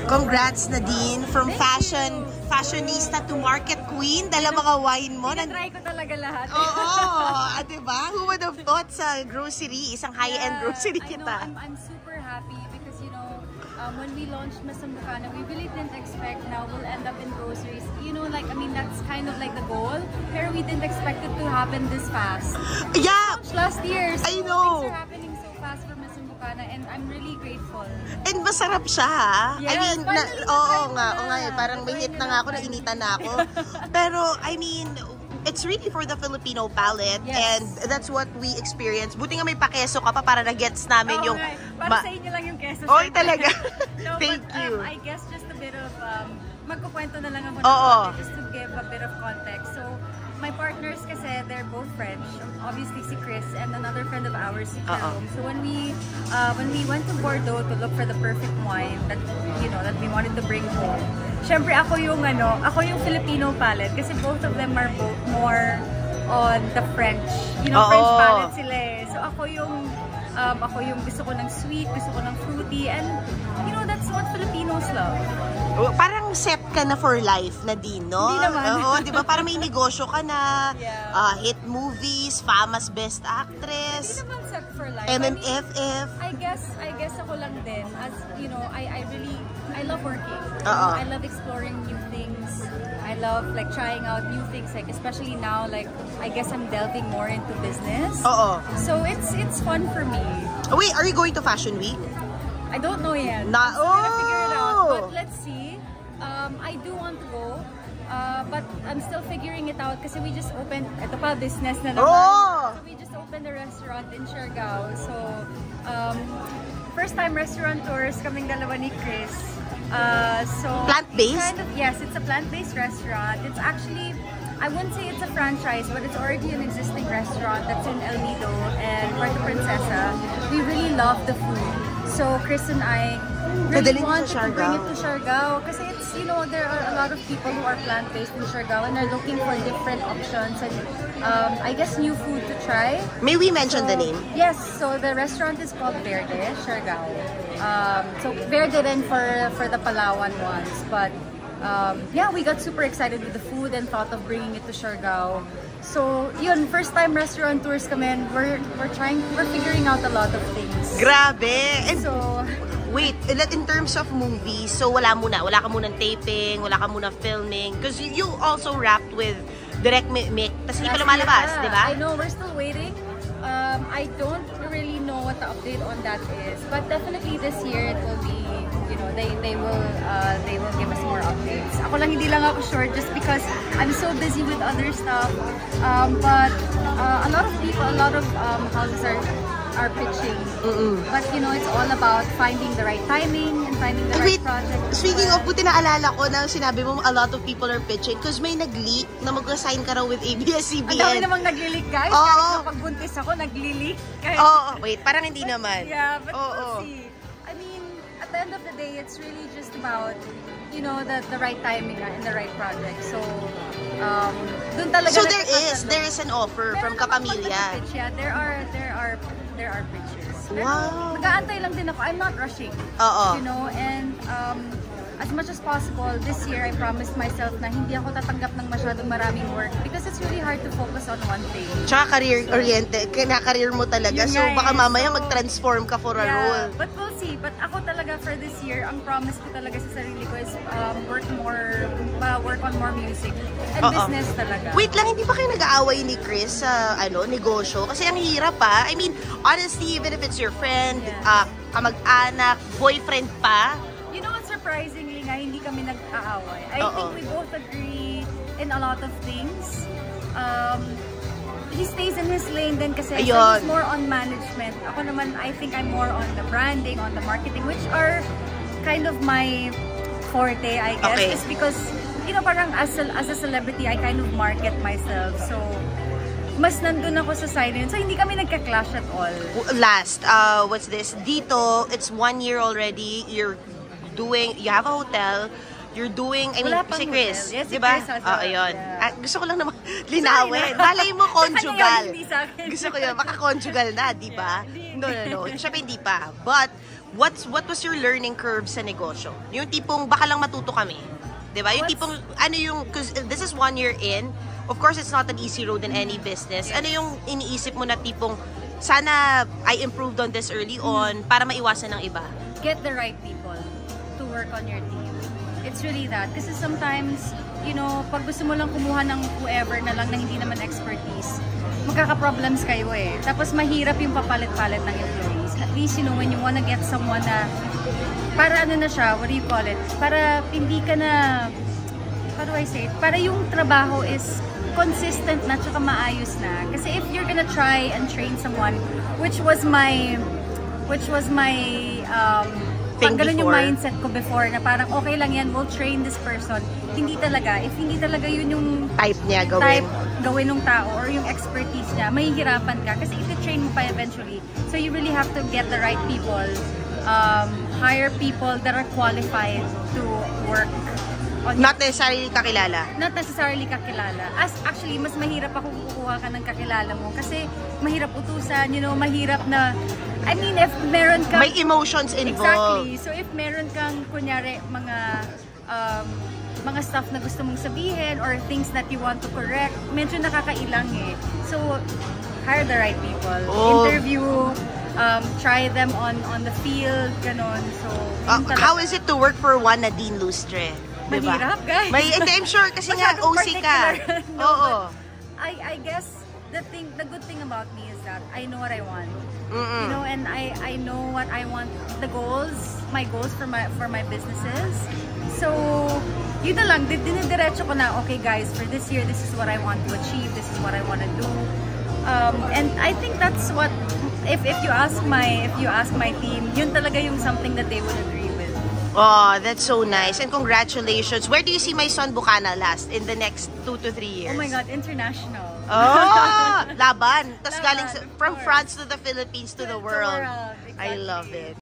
Congrats, Nadine. From fashionista to market queen. Dala mga wine mo. Try ko talaga lahat. Oo, diba? Who would have thought sa grocery, isang high-end grocery kita? I'm super happy because, you know, when we launched Masambucana, we really didn't expect now we'll end up in groceries. You know, like, I mean, that's kind of like the goal. Pero we didn't expect it to happen this fast. Yeah! Last year, so I know. things are happening so fast for Masambucana and I'm really grateful. And masarap siya, ha? Yes, I mean, oo nga, parang may hit na nga ako, nainitan na ako. Pero, I mean, it's really for the Filipino palate, and that's what we experience. Buti nga may pakeso ka pa para na-gets namin yung... Para sa inyo lang yung keso. Oy, talaga. No, Thank you. I guess just a bit of, magkukwento na lang ako just to give a bit of context. So, my partners kasi, they're both French. Obviously, si Chris and another friend of ours, si Jerome. So when we went to Bordeaux to look for the perfect wine that, you know, that we wanted to bring home, syempre ako yung Filipino palate kasi both of them are both more on the French. You know, French palate sila eh. So ako yung gusto ko ng sweet, gusto ko ng fruity, and you know, that's what Filipinos love. Parang set ka na for life, Nadine, no? Hindi naman. Oo, di ba? Parang may negosyo ka na, hit movies, Fama's Best Actress. Hindi naman set for life. MMFF. I guess ako lang din. As, you know, I love working. I love exploring new things. I love like trying out new things, like especially now, like I guess I'm delving more into business. So it's fun for me. Wait, are you going to Fashion Week? I don't know yet. I'm still gonna figure it out, but let's see. I do want to go, but I'm still figuring it out kasi we just opened, ito pa, business na naman. So we just opened a restaurant in Siargao. So, first time restaurant tours kaming dalawa ni Chris. So plant-based? Yes, it's a plant-based restaurant. It's actually, I wouldn't say it's a franchise, but it's already an existing restaurant that's in El Nido and Puerto Princesa. We really love the food. So Chris and I really want to bring it to Siargao kasi it's, you know, there are a lot of people who are plant-based in Siargao and are looking for different options and I guess new food to try. May we mention the name? Yes, so the restaurant is called Verde, Siargao. So Verde then for the Palawan ones, but yeah, we got super excited with the food and thought of bringing it to Siargao. So, yun, first time restaurant tours kami and we're figuring out a lot of things. Grabe! And so, wait, in terms of movies, so wala ka munang taping, wala ka munang filming, because you also wrapped with direct mic, tas hindi pa lumalabas, di ba? I know, we're still waiting. I don't really know what the update on that is, but definitely this year it will be, you know, they will give us more updates. Ako lang hindi lang ako sure just because I'm so busy with other stuff. But a lot of people, a lot of houses are pitching. But you know, it's all about finding the right timing and finding the right project. Speaking of, buti naalala ko na sinabi mo a lot of people are pitching because may nag-leak na mag-assign ka raw with ABS-CBN. Ang dami namang nag-leak, guys. Kahit pagbuntis ako, nag-leak. Wait, parang hindi naman. Yeah, but we'll see. I mean, at the end of the day, it's really just about, you know, the right timing and the right project. So, dun talaga. So there is an offer from Kapamilya. Yeah, there are pictures. Wow. Nag-aantay lang din ako. I'm not rushing. You know, and as much as possible, this year I promised myself na hindi ako tatanggap ng masyadong maraming work because it's really hard to focus on one thing. Tsaka career-oriented, kina-career mo talaga. So baka mamaya mag-transform ka for a role. But we'll see. But ako talaga for this year, ang promise ko talaga sa sarili ko is work on more music and business talaga. Wait lang, hindi pa kayo nag-aaway ni Chris sa negosyo? Kasi ang hirap pa. I mean, honestly, even if it's your friend, kamag-anak, boyfriend pa. You know what, surprisingly nga, hindi kami nag-aaway. I think we both agree in a lot of things. He stays in his lane din kasi so he's more on management. Ako naman, I think I'm more on the branding, on the marketing, which are kind of my forte, I guess. Just because, you know, parang as a celebrity, I kind of market myself. So, mas nandun ako sa side yun. So, hindi kami nagka-clash at all. Last, what's this? Dito, it's 1 year already. You have a hotel. You're doing, I mean, si Chris, yes, di ba? Ayun. Gusto ko lang naman linawin. Malay mo, conjugal. Gusto ko yun, maka-conjugal na, di ba? No. Siyempre, hindi pa. But, what was your learning curve sa negosyo? Yung tipong baka lang matuto kami. 'Di ba? Yung tipong ano yung, because this is 1 year in. Of course, it's not an easy road in any business. Ano yung iniisip mo na tipong sana I improved on this early on para maiwasan ng iba? Get the right people to work on your team. It's really that. Kasi sometimes, you know, pag gusto mo lang kumuha ng whoever na lang na hindi naman expertise, magkaka-problems kayo eh. Tapos mahirap yung papalit-palit ng employees. At least, you know, when you wanna get someone na para ano na siya, what do you call it? Para hindi ka na, how do I say it? Para yung trabaho is consistent na tsaka maayos na. Kasi if you're gonna try and train someone, which was my ganun yung mindset ko before na parang okay lang yan, we'll train this person. Hindi talaga. If hindi talaga yun yung type niya gawin ng tao or yung expertise niya, mahihirapan ka. Kasi iti-train mo pa eventually. So you really have to get the right people. Hire people that are qualified to work. Not necessarily kakilala. Not necessarily kakilala. As actually, mas mahirap ako kukuha ka ng kakilala mo kasi mahirap utusan, you know, mahirap na, I mean, if meron kang... May emotions involved. Exactly. So if meron kang, kunyari, mga stuff na gusto mong sabihin or things that you want to correct, medyo nakakailang eh. So, hire the right people. Interview, try them on the field, ganon. So, how is it to work for one Nadine Lustre? Diba? Mahirap, guys. I'm sure kasi nga OC ka. No, Oo. I guess the good thing about me is that I know what I want. You know, and I know what I want, my goals for my businesses. So, yun na lang, dinidiretso ko na, okay guys, for this year, this is what I want to achieve, this is what I want to do. And I think that's what, if you ask my team, yun talaga yung something that they would agree with. Oh, that's so nice. And congratulations. Where do you see my son Bucana last in the next 2 to 3 years? Oh my God, international. Oh, laban. Tapos Laban, galing from France to the Philippines to the world. Exactly. I love it.